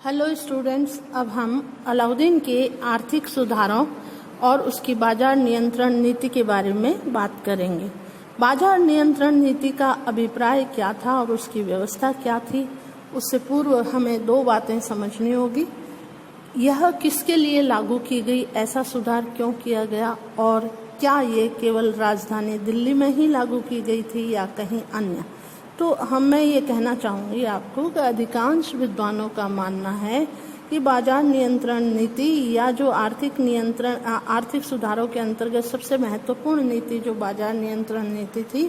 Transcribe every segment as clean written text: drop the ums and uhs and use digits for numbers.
Hello students, अब हम अलाउद्दीन के आर्थिक सुधारों और उसकी बाजार नियंत्रण नीति के बारे में बात करेंगे। बाजार नियंत्रण नीति का अभिप्राय क्या था और उसकी व्यवस्था क्या थी, उससे पूर्व हमें दो बातें समझनी होगी। यह किसके लिए लागू की गई, ऐसा सुधार क्यों किया गया और क्या ये केवल राजधानी दिल्ली में ही लागू की गई थी या कहीं अन्य। तो मैं ये कहना चाहूँगी आपको कि अधिकांश विद्वानों का मानना है कि बाजार नियंत्रण नीति या जो आर्थिक सुधारों के अंतर्गत सबसे महत्वपूर्ण नीति जो बाजार नियंत्रण नीति थी,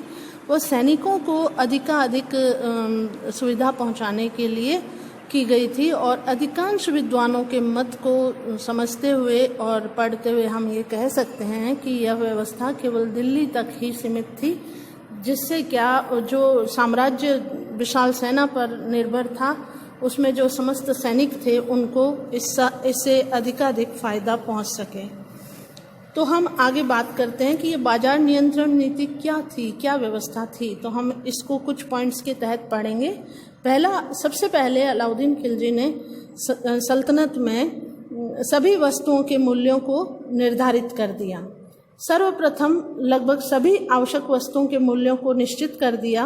वो सैनिकों को अधिकाधिक सुविधा पहुंचाने के लिए की गई थी। और अधिकांश विद्वानों के मत को समझते हुए और पढ़ते हुए हम ये कह सकते हैं कि यह व्यवस्था केवल दिल्ली तक ही सीमित थी, जिससे क्या जो साम्राज्य विशाल सेना पर निर्भर था, उसमें जो समस्त सैनिक थे उनको इससे अधिकाधिक फायदा पहुंच सके। तो हम आगे बात करते हैं कि ये बाजार नियंत्रण नीति क्या थी, क्या व्यवस्था थी। तो हम इसको कुछ पॉइंट्स के तहत पढ़ेंगे। सबसे पहले अलाउद्दीन खिलजी ने सल्तनत में सभी वस्तुओं के मूल्यों को निर्धारित कर दिया। सर्वप्रथम लगभग सभी आवश्यक वस्तुओं के मूल्यों को निश्चित कर दिया।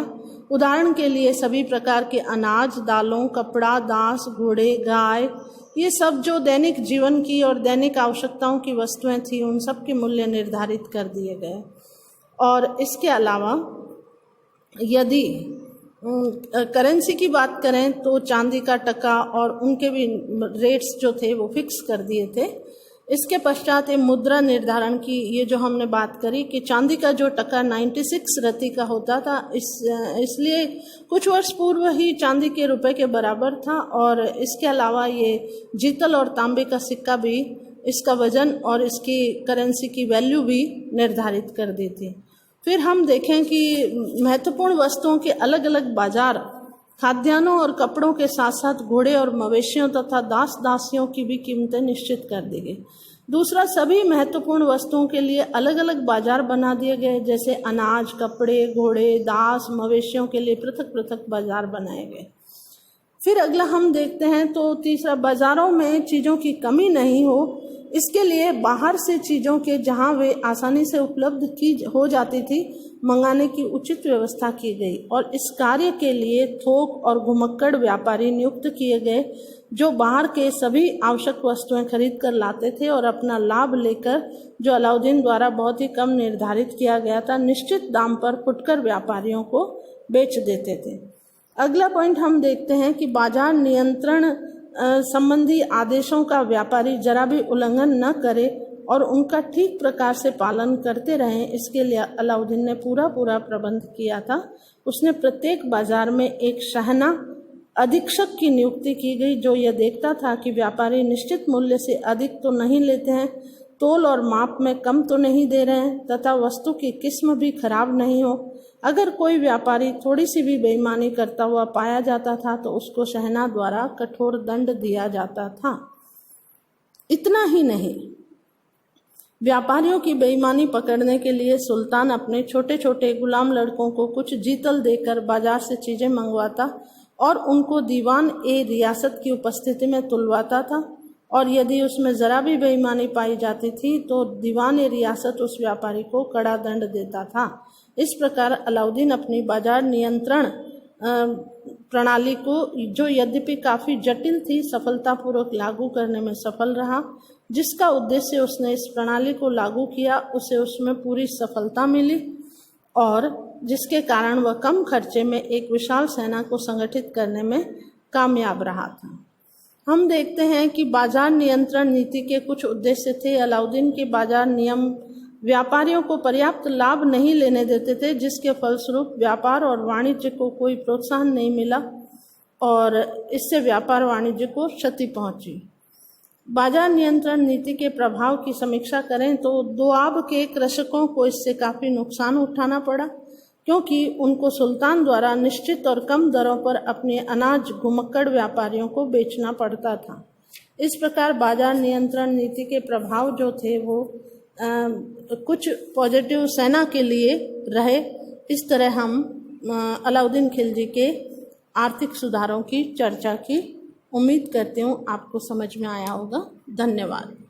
उदाहरण के लिए सभी प्रकार के अनाज, दालों, कपड़ा, दास, घोड़े, गाय, ये सब जो दैनिक जीवन की और दैनिक आवश्यकताओं की वस्तुएं थी, उन सब के मूल्य निर्धारित कर दिए गए। और इसके अलावा यदि करेंसी की बात करें तो चांदी का टका और उनके भी रेट्स जो थे वो फिक्स कर दिए थे। इसके पश्चात ये मुद्रा निर्धारण की, ये जो हमने बात करी कि चांदी का जो टका 96 रति का होता था, इसलिए कुछ वर्ष पूर्व ही चांदी के रुपए के बराबर था। और इसके अलावा ये जीतल और तांबे का सिक्का भी इसका वजन और इसकी करेंसी की वैल्यू भी निर्धारित कर दी थी। फिर हम देखें कि महत्वपूर्ण वस्तुओं के अलग अलग बाजार, खाद्यान्नों और कपड़ों के साथ साथ घोड़े और मवेशियों तथा दास दासियों की भी कीमतें निश्चित कर दी गई। दूसरा, सभी महत्वपूर्ण वस्तुओं के लिए अलग अलग बाजार बना दिए गए, जैसे अनाज, कपड़े, घोड़े, दास, मवेशियों के लिए पृथक पृथक बाजार बनाए गए। फिर अगला हम देखते हैं तो तीसरा, बाजारों में चीज़ों की कमी नहीं हो, इसके लिए बाहर से चीज़ों के जहां वे आसानी से उपलब्ध हो जाती थी, मंगाने की उचित व्यवस्था की गई। और इस कार्य के लिए थोक और घुमक्कड़ व्यापारी नियुक्त किए गए, जो बाहर के सभी आवश्यक वस्तुएं खरीद कर लाते थे और अपना लाभ लेकर, जो अलाउद्दीन द्वारा बहुत ही कम निर्धारित किया गया था, निश्चित दाम पर फुटकर व्यापारियों को बेच देते थे। अगला पॉइंट हम देखते हैं कि बाजार नियंत्रण संबंधी आदेशों का व्यापारी जरा भी उल्लंघन न करे और उनका ठीक प्रकार से पालन करते रहें, इसके लिए अलाउद्दीन ने पूरा प्रबंध किया था। उसने प्रत्येक बाजार में एक शहना अधीक्षक की नियुक्ति की गई, जो यह देखता था कि व्यापारी निश्चित मूल्य से अधिक तो नहीं लेते हैं, तोल और माप में कम तो नहीं दे रहे हैं, तथा वस्तु की किस्म भी खराब नहीं हो। अगर कोई व्यापारी थोड़ी सी भी बेईमानी करता हुआ पाया जाता था तो उसको शहना द्वारा कठोर दंड दिया जाता था। इतना ही नहीं, व्यापारियों की बेईमानी पकड़ने के लिए सुल्तान अपने छोटे छोटे गुलाम लड़कों को कुछ जीतल देकर बाजार से चीजें मंगवाता और उनको दीवान ए रियासत की उपस्थिति में तुलवाता था। और यदि उसमें जरा भी बेईमानी पाई जाती थी तो दीवान ए रियासत उस व्यापारी को कड़ा दंड देता था। इस प्रकार अलाउद्दीन अपनी बाजार नियंत्रण प्रणाली को, जो यद्यपि काफ़ी जटिल थी, सफलतापूर्वक लागू करने में सफल रहा। जिसका उद्देश्य उसने इस प्रणाली को लागू किया, उसे उसमें पूरी सफलता मिली और जिसके कारण वह कम खर्चे में एक विशाल सेना को संगठित करने में कामयाब रहा था। हम देखते हैं कि बाजार नियंत्रण नीति के कुछ उद्देश्य थे। अलाउद्दीन के बाजार नियम व्यापारियों को पर्याप्त लाभ नहीं लेने देते थे, जिसके फलस्वरूप व्यापार और वाणिज्य को कोई प्रोत्साहन नहीं मिला और इससे व्यापार वाणिज्य को क्षति पहुंची। बाजार नियंत्रण नीति के प्रभाव की समीक्षा करें तो दोआब के कृषकों को इससे काफ़ी नुकसान उठाना पड़ा, क्योंकि उनको सुल्तान द्वारा निश्चित और कम दरों पर अपने अनाज घुमक्कड़ व्यापारियों को बेचना पड़ता था। इस प्रकार बाजार नियंत्रण नीति के प्रभाव जो थे वो कुछ पॉजिटिव सेना के लिए रहे। इस तरह हम अलाउद्दीन खिलजी के आर्थिक सुधारों की चर्चा की उम्मीद करती हूँ आपको समझ में आया होगा। धन्यवाद।